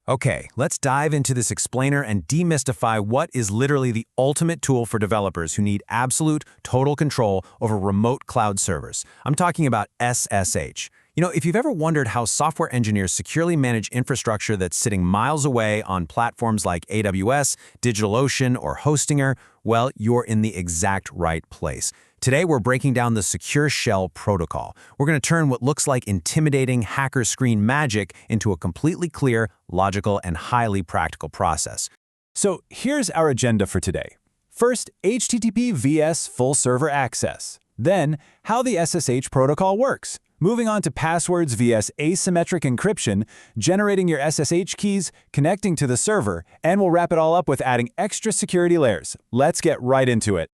Okay, let's dive into this explainer and demystify what is literally the ultimate tool for developers who need absolute, total control over remote cloud servers. I'm talking about SSH. If you've ever wondered how software engineers securely manage infrastructure that's sitting miles away on platforms like AWS, DigitalOcean, or Hostinger, well, you're in the exact right place. Today, we're breaking down the Secure Shell protocol. We're going to turn what looks like intimidating hacker screen magic into a completely clear, logical, and highly practical process. So here's our agenda for today. First, HTTP vs full server access. Then, how the SSH protocol works. Moving on to passwords vs asymmetric encryption, generating your SSH keys, connecting to the server, and we'll wrap it all up with adding extra security layers. Let's get right into it.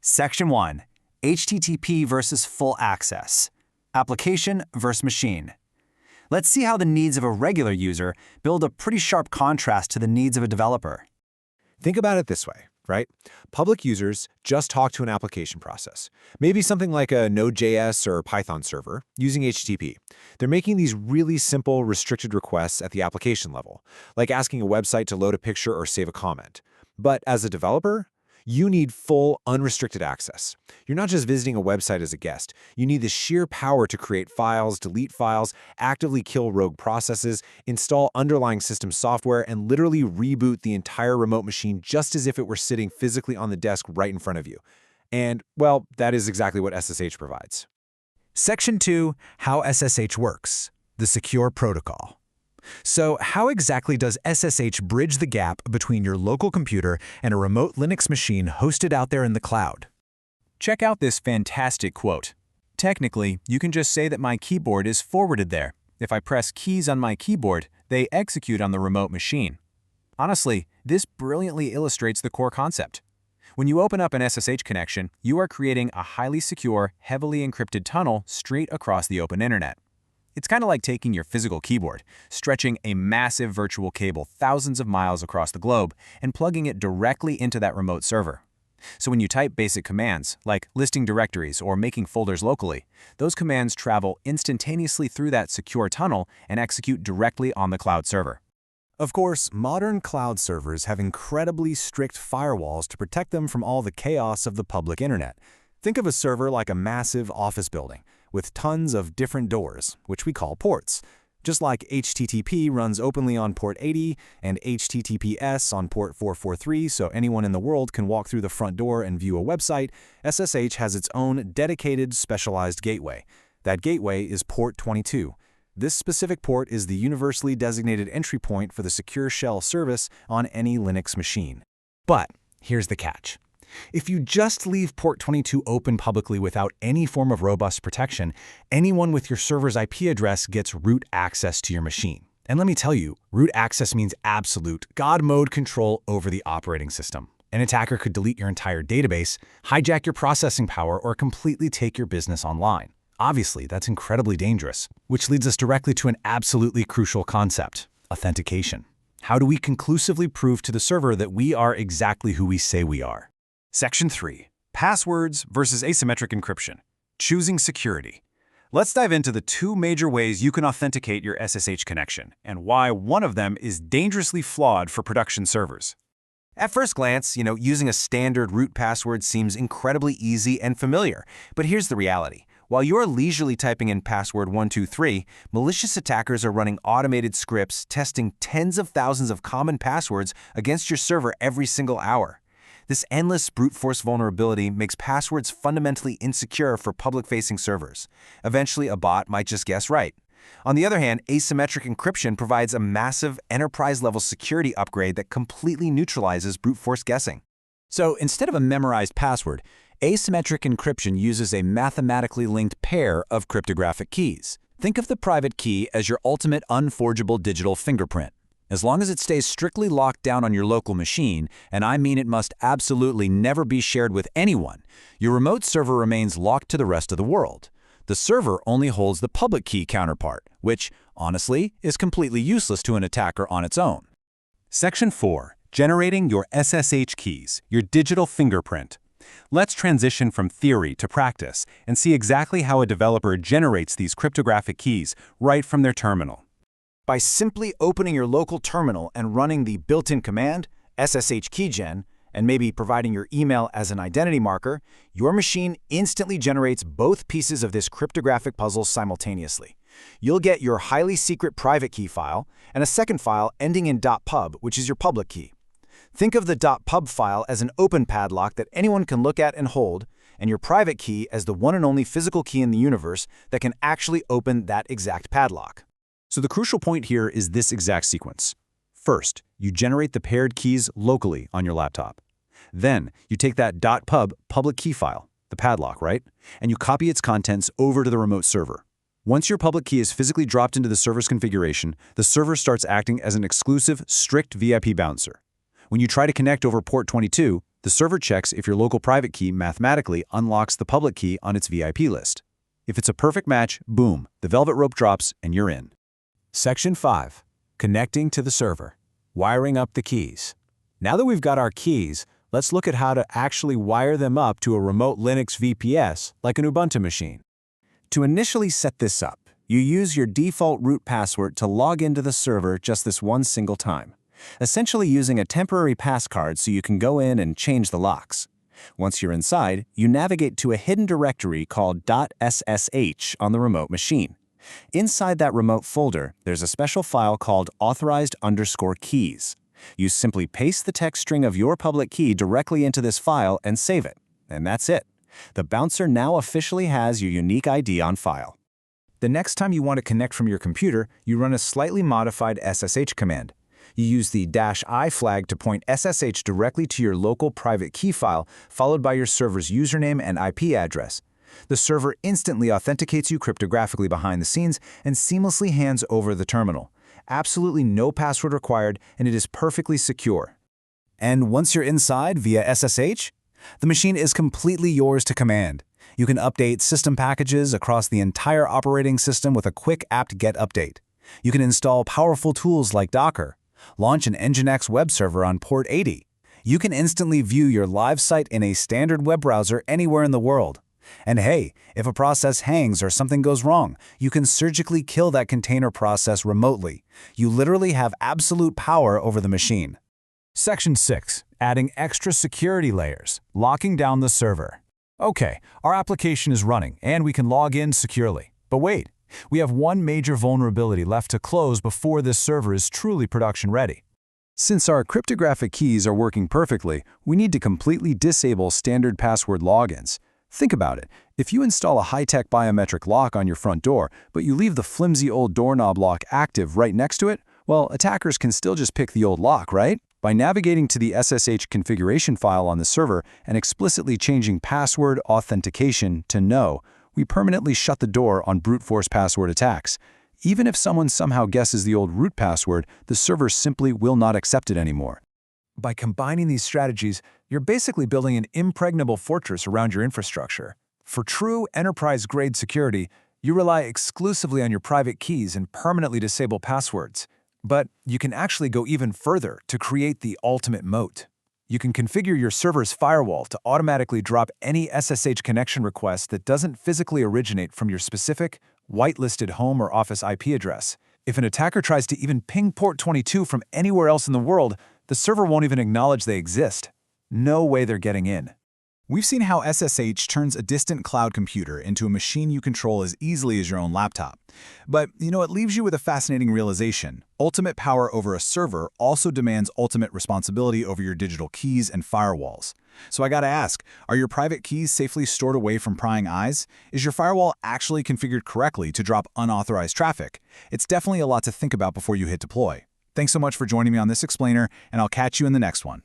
Section 1. HTTP versus full access. Application versus machine. Let's see how the needs of a regular user build a pretty sharp contrast to the needs of a developer. Think about it this way, right? Public users just talk to an application process, maybe something like a Node.js or Python server using HTTP. They're making these really simple restricted requests at the application level, like asking a website to load a picture or save a comment. But as a developer, you need full, unrestricted access. You're not just visiting a website as a guest. You need the sheer power to create files, delete files, actively kill rogue processes, install underlying system software, and literally reboot the entire remote machine just as if it were sitting physically on the desk right in front of you. And, well, that is exactly what SSH provides. Section 2. How SSH works. The Secure Protocol. So how exactly does SSH bridge the gap between your local computer and a remote Linux machine hosted out there in the cloud? Check out this fantastic quote. Technically, you can just say that my keyboard is forwarded there. If I press keys on my keyboard, they execute on the remote machine. Honestly, this brilliantly illustrates the core concept. When you open up an SSH connection, you are creating a highly secure, heavily encrypted tunnel straight across the open internet. It's kind of like taking your physical keyboard, stretching a massive virtual cable thousands of miles across the globe, and plugging it directly into that remote server. So when you type basic commands, like listing directories or making folders locally, those commands travel instantaneously through that secure tunnel and execute directly on the cloud server. Of course, modern cloud servers have incredibly strict firewalls to protect them from all the chaos of the public internet. Think of a server like a massive office building, with tons of different doors, which we call ports. Just like HTTP runs openly on port 80 and HTTPS on port 443 so anyone in the world can walk through the front door and view a website, SSH has its own dedicated specialized gateway. That gateway is port 22. This specific port is the universally designated entry point for the Secure Shell service on any Linux machine. But here's the catch. If you just leave port 22 open publicly without any form of robust protection, anyone with your server's IP address gets root access to your machine. And let me tell you, root access means absolute, God mode control over the operating system. An attacker could delete your entire database, hijack your processing power, or completely take your business online. Obviously, that's incredibly dangerous, which leads us directly to an absolutely crucial concept: authentication. How do we conclusively prove to the server that we are exactly who we say we are? Section 3. Passwords versus asymmetric encryption. Choosing security. Let's dive into the two major ways you can authenticate your SSH connection, and why one of them is dangerously flawed for production servers. At first glance, using a standard root password seems incredibly easy and familiar. But here's the reality. While you're leisurely typing in password 123, malicious attackers are running automated scripts testing tens of thousands of common passwords against your server every single hour. This endless brute force vulnerability makes passwords fundamentally insecure for public-facing servers. Eventually, a bot might just guess right. On the other hand, asymmetric encryption provides a massive enterprise-level security upgrade that completely neutralizes brute force guessing. So instead of a memorized password, asymmetric encryption uses a mathematically linked pair of cryptographic keys. Think of the private key as your ultimate unforgeable digital fingerprint. As long as it stays strictly locked down on your local machine, and I mean it must absolutely never be shared with anyone, your remote server remains locked to the rest of the world. The server only holds the public key counterpart, which, honestly, is completely useless to an attacker on its own. Section 4. Generating your SSH keys, your digital fingerprint. Let's transition from theory to practice and see exactly how a developer generates these cryptographic keys right from their terminal. By simply opening your local terminal and running the built-in command, SSH keygen, and maybe providing your email as an identity marker, your machine instantly generates both pieces of this cryptographic puzzle simultaneously. You'll get your highly secret private key file and a second file ending in .pub, which is your public key. Think of the .pub file as an open padlock that anyone can look at and hold, and your private key as the one and only physical key in the universe that can actually open that exact padlock. So the crucial point here is this exact sequence. First, you generate the paired keys locally on your laptop. Then, you take that .pub public key file, the padlock, right? And you copy its contents over to the remote server. Once your public key is physically dropped into the server's configuration, the server starts acting as an exclusive, strict VIP bouncer. When you try to connect over port 22, the server checks if your local private key mathematically unlocks the public key on its VIP list. If it's a perfect match, boom, the velvet rope drops and you're in. Section 5. Connecting to the server. Wiring up the keys. Now that we've got our keys, let's look at how to actually wire them up to a remote Linux VPS like an Ubuntu machine. To initially set this up, you use your default root password to log into the server just this one single time, essentially using a temporary passcard so you can go in and change the locks. Once you're inside, you navigate to a hidden directory called .ssh on the remote machine. Inside that remote folder, there's a special file called authorized_keys. You simply paste the text string of your public key directly into this file and save it. And that's it. The bouncer now officially has your unique ID on file. The next time you want to connect from your computer, you run a slightly modified SSH command. You use the -i flag to point SSH directly to your local private key file, followed by your server's username and IP address. The server instantly authenticates you cryptographically behind the scenes and seamlessly hands over the terminal. Absolutely no password required, and it is perfectly secure. And once you're inside via SSH, the machine is completely yours to command. You can update system packages across the entire operating system with a quick apt-get update. You can install powerful tools like Docker, launch an Nginx web server on port 80. You can instantly view your live site in a standard web browser anywhere in the world. And hey, if a process hangs or something goes wrong, you can surgically kill that container process remotely. You literally have absolute power over the machine. Section 6. Adding extra security layers. Locking down the server. Okay, our application is running and we can log in securely. But wait, we have one major vulnerability left to close before this server is truly production ready. Since our cryptographic keys are working perfectly, we need to completely disable standard password logins. Think about it. If you install a high-tech biometric lock on your front door, but you leave the flimsy old doorknob lock active right next to it, well, attackers can still just pick the old lock, right? By navigating to the SSH configuration file on the server and explicitly changing password authentication to no, we permanently shut the door on brute force password attacks. Even if someone somehow guesses the old root password, the server simply will not accept it anymore. By combining these strategies, you're basically building an impregnable fortress around your infrastructure. For true enterprise-grade security, you rely exclusively on your private keys and permanently disable passwords. But you can actually go even further to create the ultimate moat. You can configure your server's firewall to automatically drop any SSH connection request that doesn't physically originate from your specific, whitelisted home or office IP address. If an attacker tries to even ping port 22 from anywhere else in the world, the server won't even acknowledge they exist. No way they're getting in. We've seen how SSH turns a distant cloud computer into a machine you control as easily as your own laptop. But, it leaves you with a fascinating realization. Ultimate power over a server also demands ultimate responsibility over your digital keys and firewalls. So I gotta ask, are your private keys safely stored away from prying eyes? Is your firewall actually configured correctly to drop unauthorized traffic? It's definitely a lot to think about before you hit deploy. Thanks so much for joining me on this explainer, and I'll catch you in the next one.